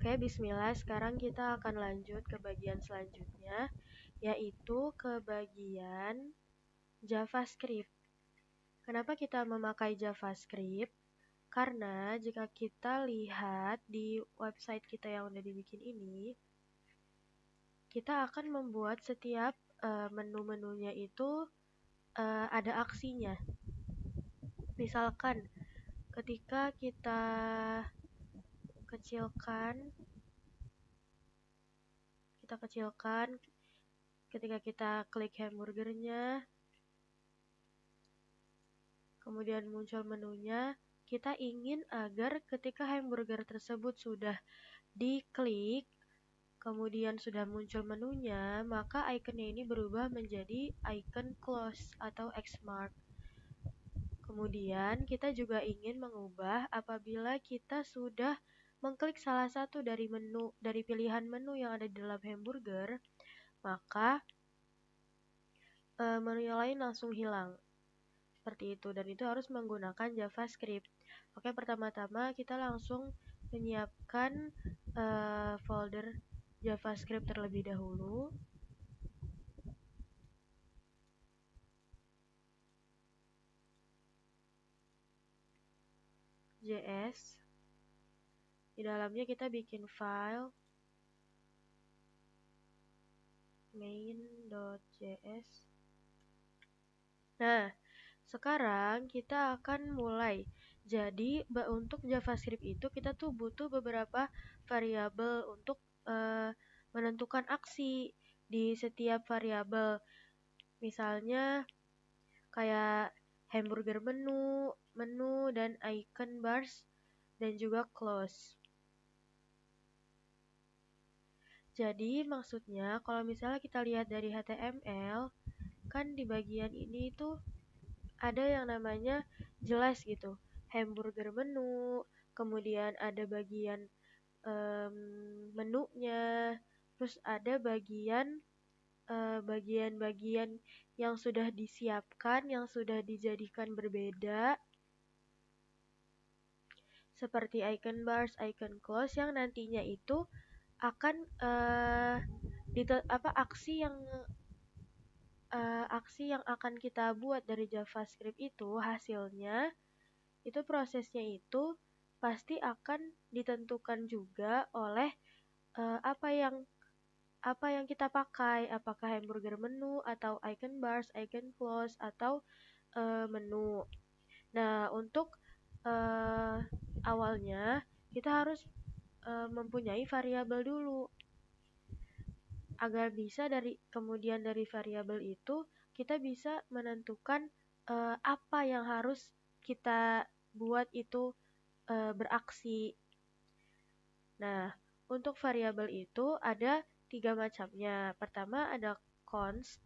Oke, bismillah. Sekarang kita akan lanjut ke bagian selanjutnya, yaitu ke bagian JavaScript. Kenapa kita memakai JavaScript? Karena jika kita lihat di website kita yang udah dibikin ini, kita akan membuat setiap menu-menunya itu ada aksinya. Misalkan ketika kita kecilkan, ketika kita klik hamburgernya, kemudian muncul menunya, kita ingin agar ketika hamburger tersebut sudah diklik, kemudian sudah muncul menunya, maka ikonnya ini berubah menjadi icon close atau X-mark. Kemudian kita juga ingin mengubah apabila kita sudah mengklik salah satu dari pilihan menu yang ada di dalam hamburger, maka menu yang lain langsung hilang. Seperti itu, dan itu harus menggunakan JavaScript. Oke, pertama-tama kita langsung menyiapkan folder JavaScript terlebih dahulu. JS. Di dalamnya kita bikin file main.js. Nah, sekarang kita akan mulai. Jadi untuk JavaScript itu kita tuh butuh beberapa variabel untuk menentukan aksi di setiap variabel. Misalnya kayak hamburger menu, dan icon bars, dan juga close. Jadi maksudnya kalau misalnya kita lihat dari HTML, kan di bagian ini tuh ada yang namanya jelas gitu, hamburger menu, kemudian ada bagian menunya, terus ada bagian-bagian yang sudah disiapkan, yang sudah dijadikan berbeda, seperti icon bars, icon close, yang nantinya itu akan aksi yang akan kita buat dari JavaScript itu hasilnya itu prosesnya itu pasti akan ditentukan juga oleh apa yang kita pakai, apakah hamburger menu atau icon bars, icon close atau menu. Nah, untuk awalnya kita harus mempunyai variabel dulu agar bisa kemudian dari variabel itu kita bisa menentukan apa yang harus kita buat itu beraksi. Nah, untuk variabel itu ada 3 macamnya. Pertama ada const,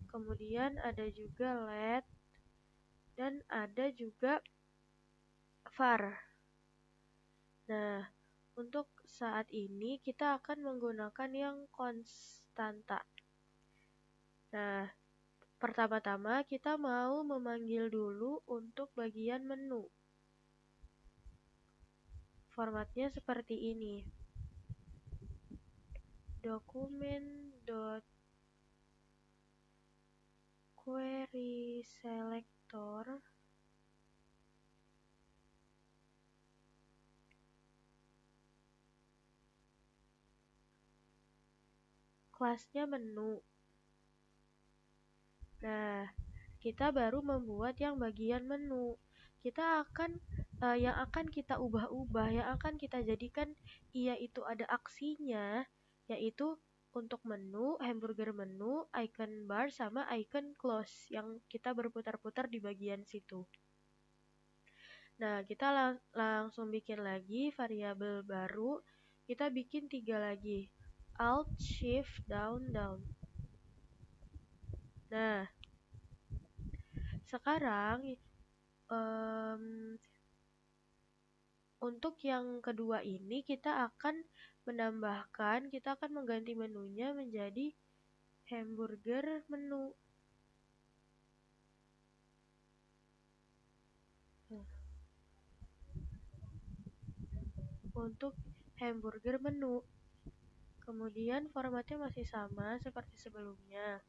kemudian ada juga let, dan ada juga var. Nah, untuk saat ini kita akan menggunakan yang konstanta. Nah, pertama-tama kita mau memanggil dulu untuk bagian menu. Formatnya seperti ini. Document.querySelector kelasnya menu. Nah, kita baru membuat yang bagian menu. Kita akan yang akan kita ubah-ubah, yang akan kita jadikan ia itu ada aksinya, yaitu untuk menu, hamburger menu, icon bar, sama icon close yang kita berputar-putar di bagian situ. Nah, kita langsung bikin lagi variabel baru. Kita bikin 3 lagi. Alt, Shift, Down, Down. Nah, sekarang untuk yang kedua ini kita akan mengganti menunya menjadi hamburger menu. untuk hamburger menu. Kemudian formatnya masih sama seperti sebelumnya.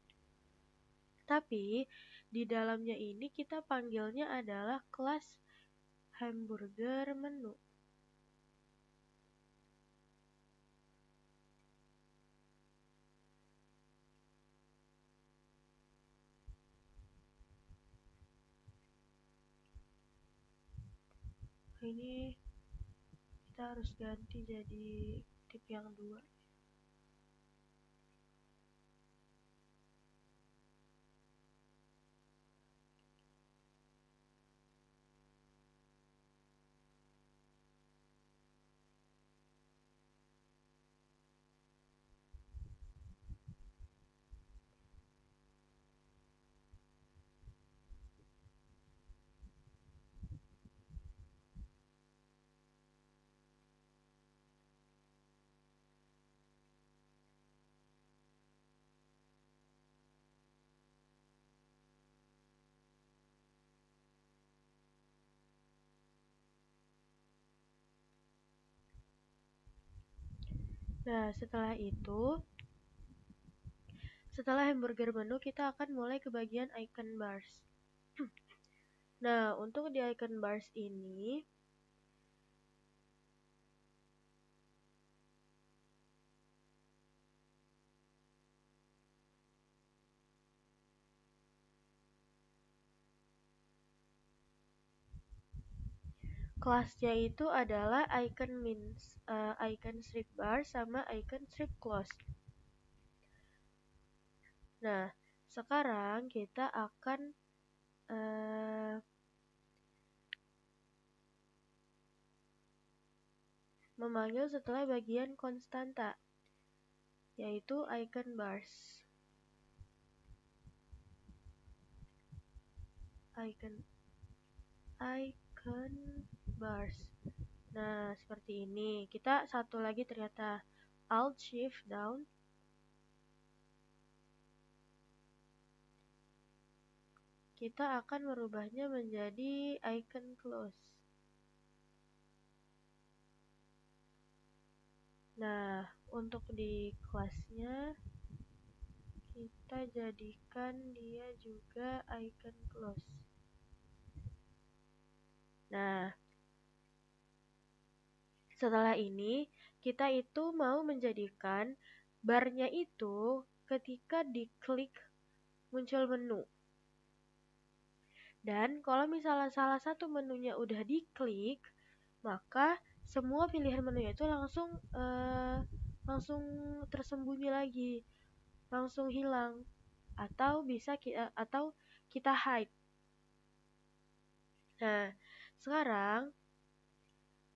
Tapi di dalamnya ini kita panggilnya adalah kelas hamburger menu. Ini kita harus ganti jadi tip yang 2. Nah, setelah hamburger menu kita akan mulai ke bagian icon bars. Nah, untuk di icon bars ini kelasnya itu adalah icon strip bar sama icon strip close. Nah, sekarang kita akan memanggil setelah bagian konstanta, yaitu icon bars. Icon bars. Nah, seperti ini. Kita satu lagi ternyata Alt Shift down. Kita akan merubahnya menjadi icon close. Nah, untuk di kelasnya kita jadikan dia juga icon close. Nah, setelah ini kita itu mau menjadikan barnya itu ketika diklik muncul menu. Dan kalau misalnya salah satu menunya udah diklik, maka semua pilihan menunya itu langsung tersembunyi lagi, langsung hilang, atau kita hide. Nah, sekarang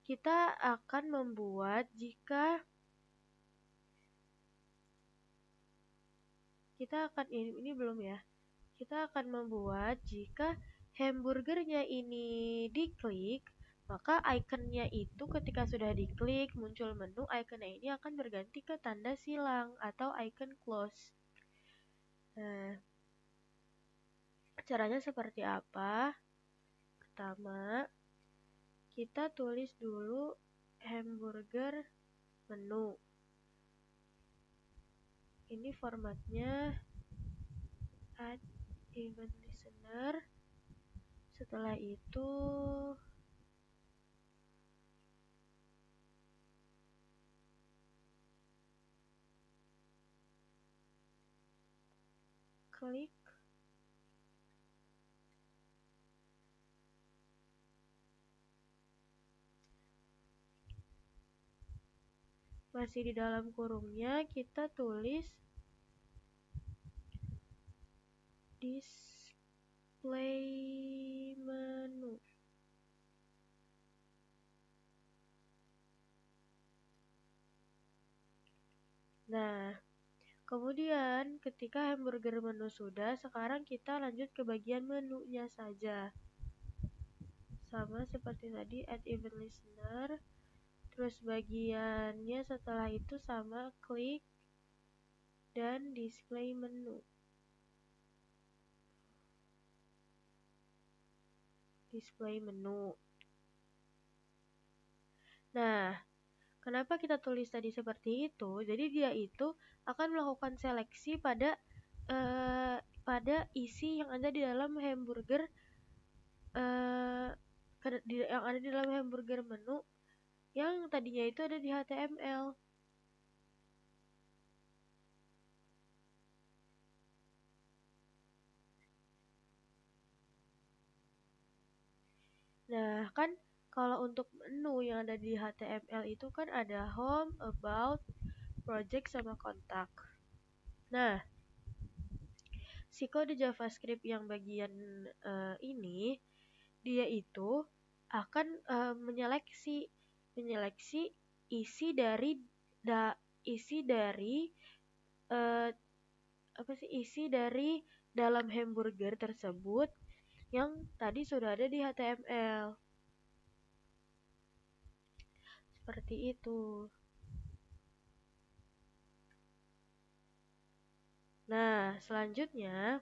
kita akan membuat ini belum ya. Kita akan membuat jika hamburgernya ini diklik, maka ikonnya itu ketika sudah diklik muncul menu, ikonnya ini akan berganti ke tanda silang atau icon close. Nah, caranya seperti apa? Pertama, kita tulis dulu hamburger menu. Ini formatnya add event listener. Setelah itu klik masih di dalam kurungnya kita tulis display menu. Nah, kemudian ketika hamburger menu sudah, sekarang kita lanjut ke bagian menunya saja. Sama seperti tadi add event listener. Terus bagiannya setelah itu sama klik dan display menu. Display menu. Nah, Kenapa kita tulis tadi seperti itu? Jadi dia itu akan melakukan seleksi pada isi yang ada di dalam hamburger eh, yang ada di dalam hamburger menu yang tadinya itu ada di HTML. Nah, kan kalau untuk menu yang ada di HTML itu kan ada home, about, project, sama kontak. Nah, si kode JavaScript yang bagian ini dia itu akan menyeleksi isi dari isi dari eh, isi dari dalam hamburger tersebut yang tadi sudah ada di HTML. Seperti itu. Nah, selanjutnya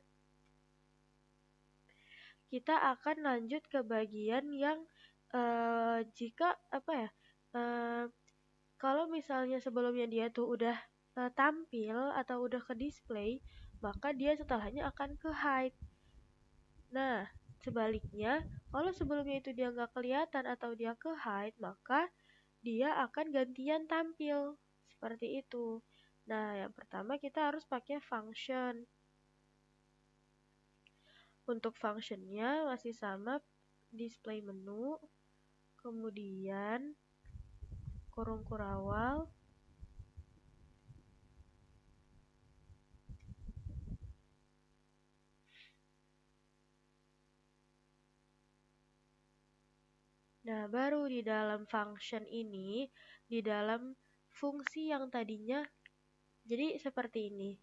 kita akan lanjut ke bagian yang jika kalau misalnya sebelumnya dia tuh udah tampil atau udah ke display, maka dia setelahnya akan ke hide. Nah, sebaliknya, kalau sebelumnya itu dia nggak kelihatan atau dia ke hide, maka dia akan gantian tampil. Seperti itu. Nah, yang pertama kita harus pakai function. Untuk functionnya masih sama, display menu, kemudian kurung kurawal, nah baru di dalam function ini, di dalam fungsi yang tadinya, jadi seperti ini.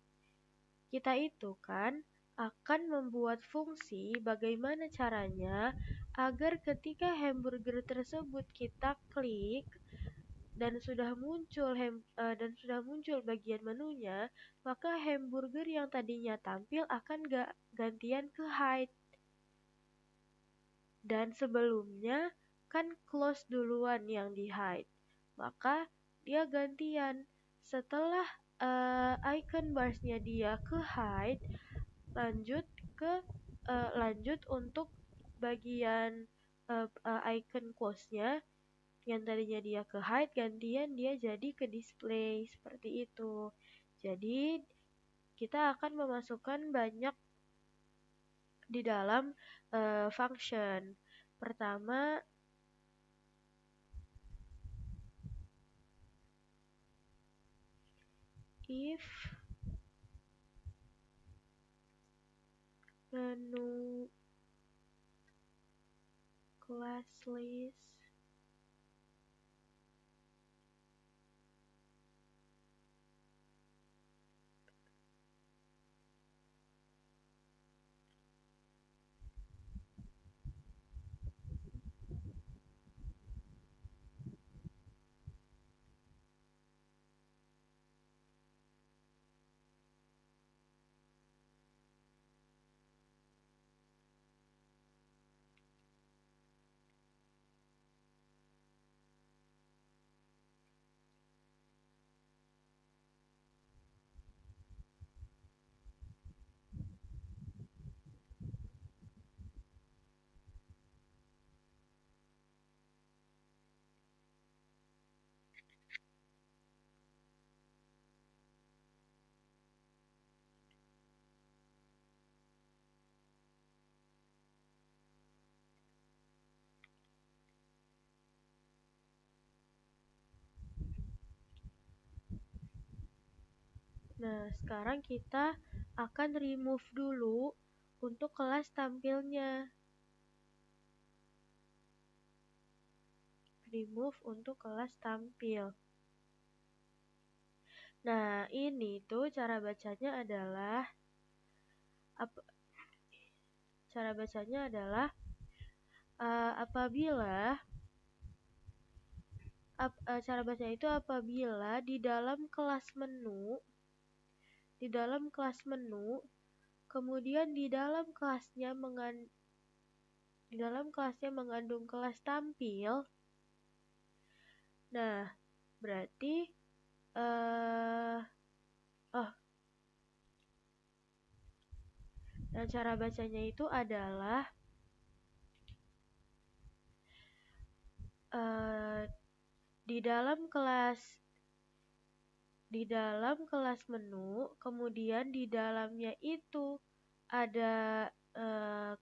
Kita itu kan akan membuat fungsi bagaimana caranya agar ketika hamburger tersebut kita klik dan dan sudah muncul bagian menunya, maka hamburger yang tadinya tampil akan gantian ke hide. Dan sebelumnya kan close duluan yang di hide, maka dia gantian. Setelah icon barsnya dia ke hide, lanjut lanjut untuk bagian icon close-nya yang tadinya dia ke hide, gantian dia jadi ke display. Seperti itu. Jadi kita akan memasukkan banyak di dalam function. Pertama, if menu class list Nah, sekarang kita akan remove dulu untuk kelas tampilnya. Remove untuk kelas tampil. Nah, ini tuh cara bacanya adalah apabila cara bacanya itu apabila di dalam kelas menu, kemudian di dalam kelasnya mengandung kelas tampil. Nah, Berarti eh oh, nah cara bacanya itu adalah eh di dalam kelas menu, kemudian di dalamnya itu ada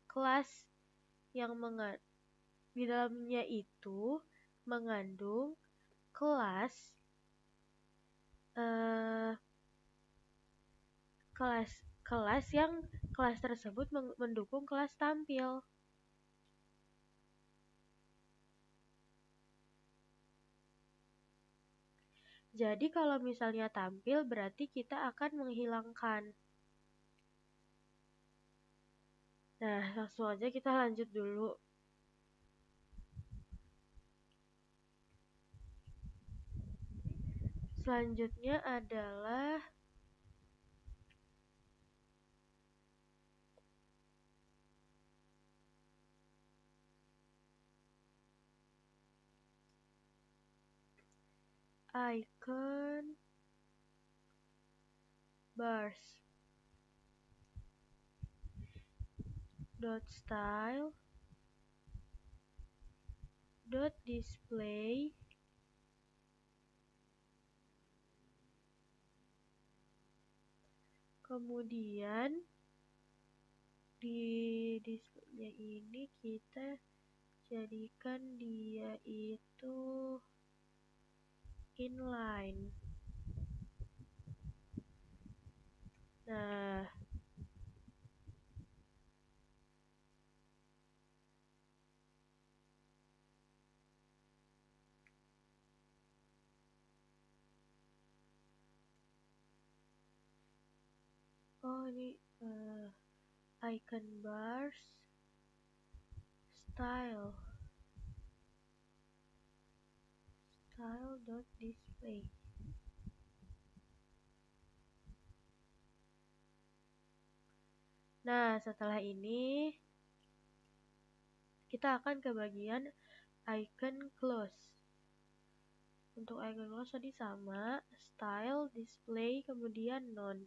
kelas yang di dalamnya itu mengandung kelas eh, kelas kelas yang kelas tersebut mendukung kelas tampil. Jadi kalau misalnya tampil berarti kita akan menghilangkan. Nah, langsung aja kita lanjut dulu. Selanjutnya adalah icon bars dot style dot display kemudian di displaynya ini kita jadikan dia itu inline. Nah, ini icon bars style dot display. Nah, setelah ini kita akan ke bagian icon close. Untuk icon close tadi sama, style, display, kemudian none.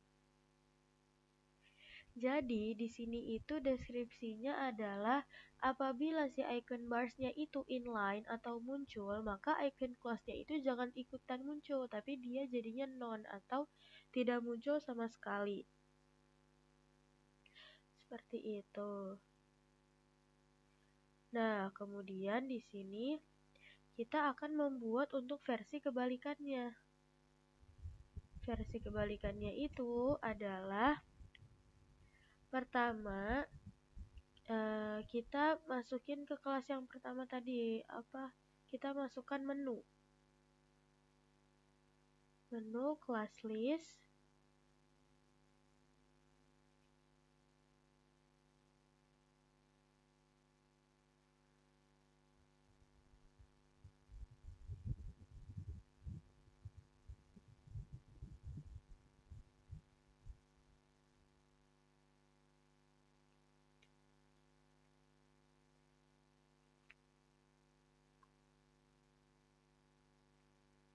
Jadi di sini itu deskripsinya adalah apabila si icon barsnya itu inline atau muncul, maka icon close-nya itu jangan ikutan muncul, tapi dia jadinya none atau tidak muncul sama sekali. Seperti itu. Nah, kemudian di sini kita akan membuat untuk versi kebalikannya. Versi kebalikannya itu adalah pertama kita masukin ke kelas yang pertama tadi kita masukkan menu class list.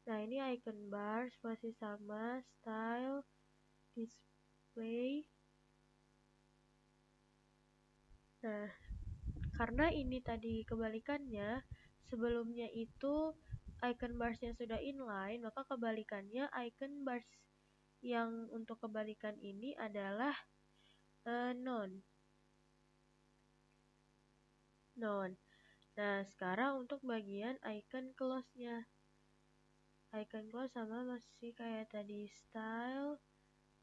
Nah, ini icon bars masih sama, style, display. Nah, karena ini tadi kebalikannya, sebelumnya itu icon barsnya sudah inline, maka kebalikannya icon bars yang untuk kebalikan ini adalah none. Nah, sekarang untuk bagian icon close-nya. Icon close sama masih kayak tadi, style,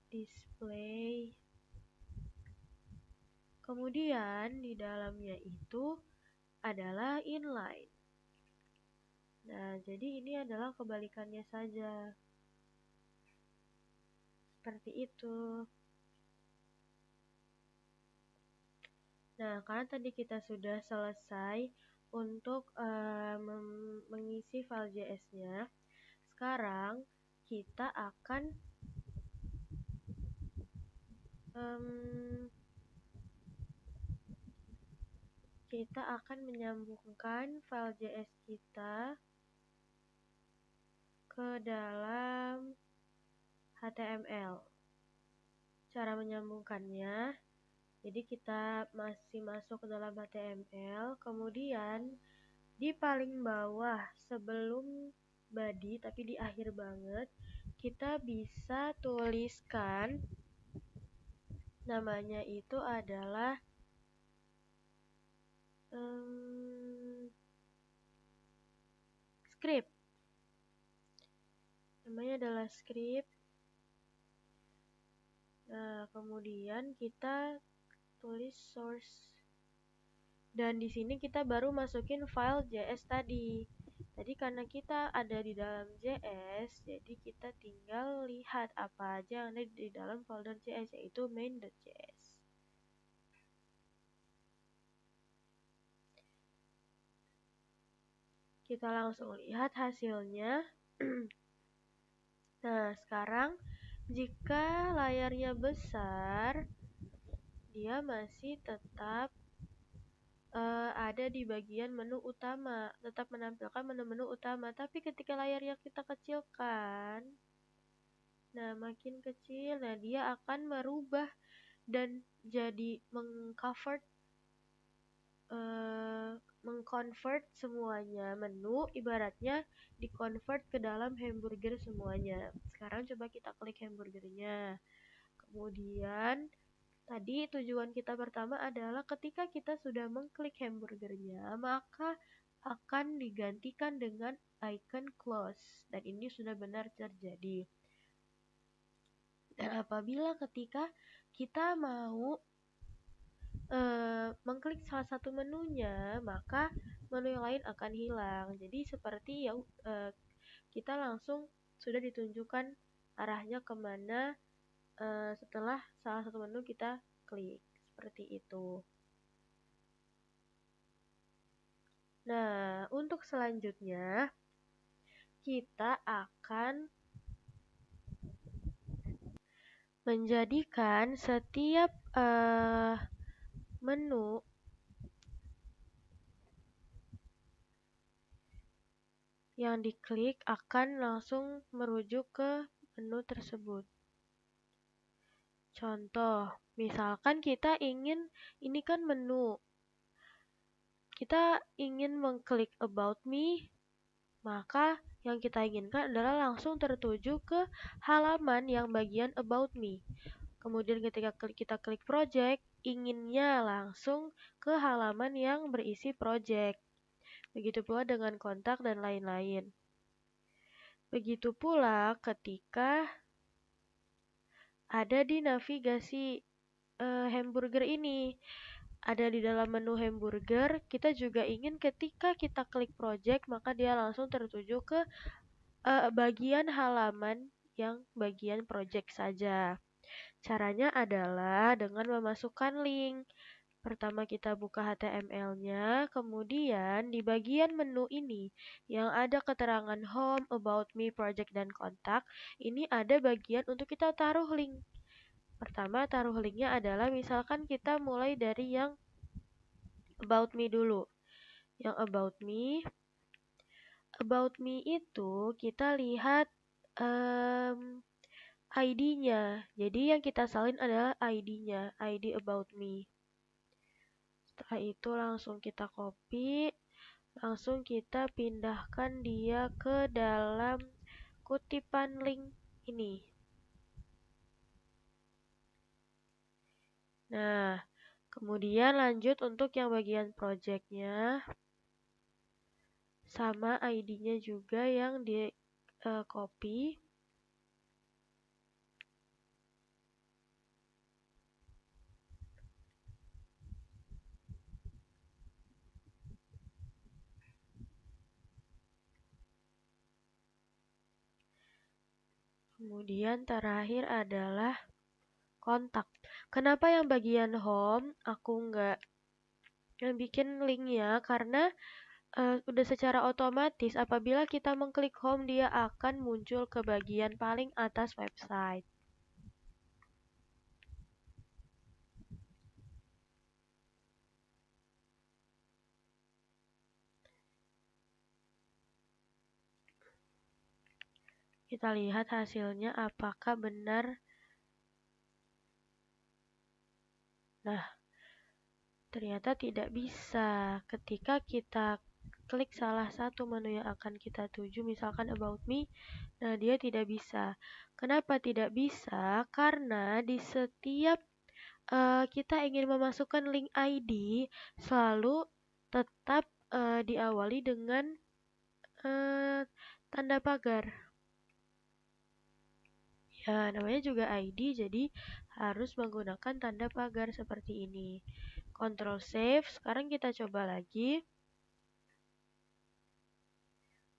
display. Kemudian di dalamnya itu adalah inline. Nah, jadi ini adalah kebalikannya saja. Seperti itu. Nah, karena tadi kita sudah selesai untuk mengisi file JS-nya, sekarang kita akan menyambungkan file JS kita ke dalam HTML. Cara menyambungkannya, jadi kita masih masuk ke dalam HTML, kemudian di paling bawah sebelum body, tapi di akhir banget, kita bisa tuliskan namanya itu adalah script. Namanya adalah script. Nah, kemudian kita tulis source. Dan di sini kita baru masukin file JS tadi. Tadi karena kita ada di dalam JS, jadi kita tinggal lihat apa aja yang ada di dalam folder JS, yaitu main.js. Kita langsung lihat hasilnya. Nah, sekarang jika layarnya besar, dia masih tetap ada di bagian menu utama, tetap menampilkan menu-menu utama. Tapi ketika layarnya kita kecilkan, nah makin kecil, nah dia akan merubah dan jadi mengconvert semuanya. Menu ibaratnya dikonvert ke dalam hamburger semuanya. Sekarang coba kita klik hamburgernya. Kemudian tadi tujuan kita pertama adalah ketika kita sudah mengklik hamburgernya, maka akan digantikan dengan icon close. Dan ini sudah benar terjadi. Dan apabila ketika kita mau mengklik salah satu menunya, maka menu yang lain akan hilang. Jadi seperti ya kita langsung sudah ditunjukkan arahnya kemana setelah salah satu menu kita klik. Seperti itu. Nah, untuk selanjutnya kita akan menjadikan setiap menu yang diklik akan langsung merujuk ke menu tersebut. Contoh, misalkan kita ingin, ini kan menu, kita ingin mengklik About Me, maka yang kita inginkan adalah langsung tertuju ke halaman yang bagian About Me. Kemudian ketika kita klik Project, inginnya langsung ke halaman yang berisi Project. Begitu pula dengan kontak dan lain-lain. Begitu pula ketika ada di navigasi hamburger ini. Ada di dalam menu hamburger, kita juga ingin ketika kita klik project, maka dia langsung tertuju ke bagian halaman yang bagian project saja. Caranya adalah dengan memasukkan link. Pertama kita buka HTML-nya, kemudian di bagian menu ini yang ada keterangan home, about me, project, dan kontak, ini ada bagian untuk kita taruh link. Pertama taruh linknya adalah misalkan kita mulai dari yang about me dulu. Yang about me itu kita lihat ID-nya. Jadi yang kita salin adalah ID-nya, ID about me. Setelah itu langsung kita copy, langsung kita pindahkan dia ke dalam kutipan link ini. Nah, kemudian lanjut untuk yang bagian project-nya. Sama ID-nya juga yang di copy. Kemudian terakhir adalah kontak. Kenapa yang bagian home aku nggak bikin linknya? Karena udah secara otomatis apabila kita mengklik home dia akan muncul ke bagian paling atas website. Kita lihat hasilnya apakah benar. Nah, ternyata tidak bisa. Ketika kita klik salah satu menu yang akan kita tuju, misalkan About Me, nah dia tidak bisa. Kenapa tidak bisa? Karena di setiap kita ingin memasukkan link ID, selalu tetap diawali dengan tanda pagar. Ya, namanya juga ID, jadi harus menggunakan tanda pagar seperti ini. Ctrl save, sekarang kita coba lagi.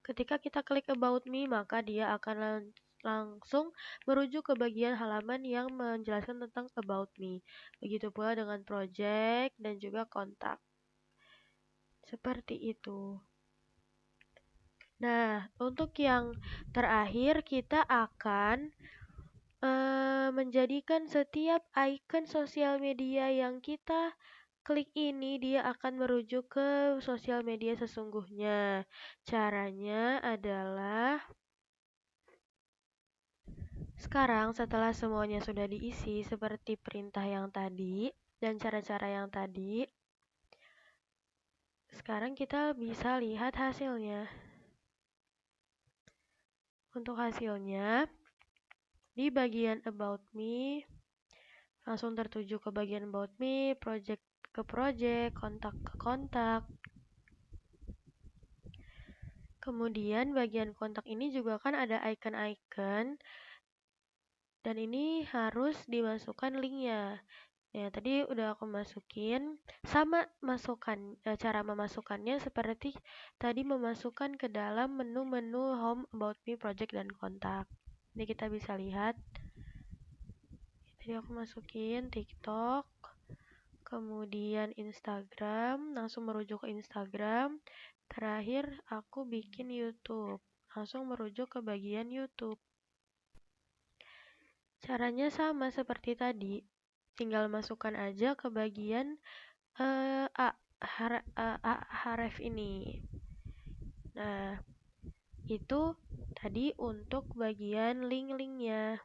Ketika kita klik About Me, maka dia akan langsung merujuk ke bagian halaman yang menjelaskan tentang About Me. Begitu pula dengan project dan juga kontak. Seperti itu. Nah, untuk yang terakhir kita akan menjadikan setiap icon sosial media yang kita klik ini dia akan merujuk ke sosial media sesungguhnya. Caranya adalah sekarang setelah semuanya sudah diisi seperti perintah yang tadi dan cara-cara yang tadi, sekarang kita bisa lihat hasilnya. Untuk hasilnya, di bagian About Me, langsung tertuju ke bagian About Me, project ke project, kontak ke kontak. Kemudian bagian kontak ini juga kan ada icon-icon, dan ini harus dimasukkan linknya. Ya, tadi udah aku masukin, sama cara memasukkannya seperti tadi memasukkan ke dalam menu-menu Home, About Me, Project, dan Kontak. Ini kita bisa lihat. Tadi aku masukin TikTok, kemudian Instagram, langsung merujuk ke Instagram. Terakhir aku bikin YouTube, langsung merujuk ke bagian YouTube. Caranya sama seperti tadi. Tinggal masukkan aja ke bagian href ini. Nah, itu tadi untuk bagian link-linknya.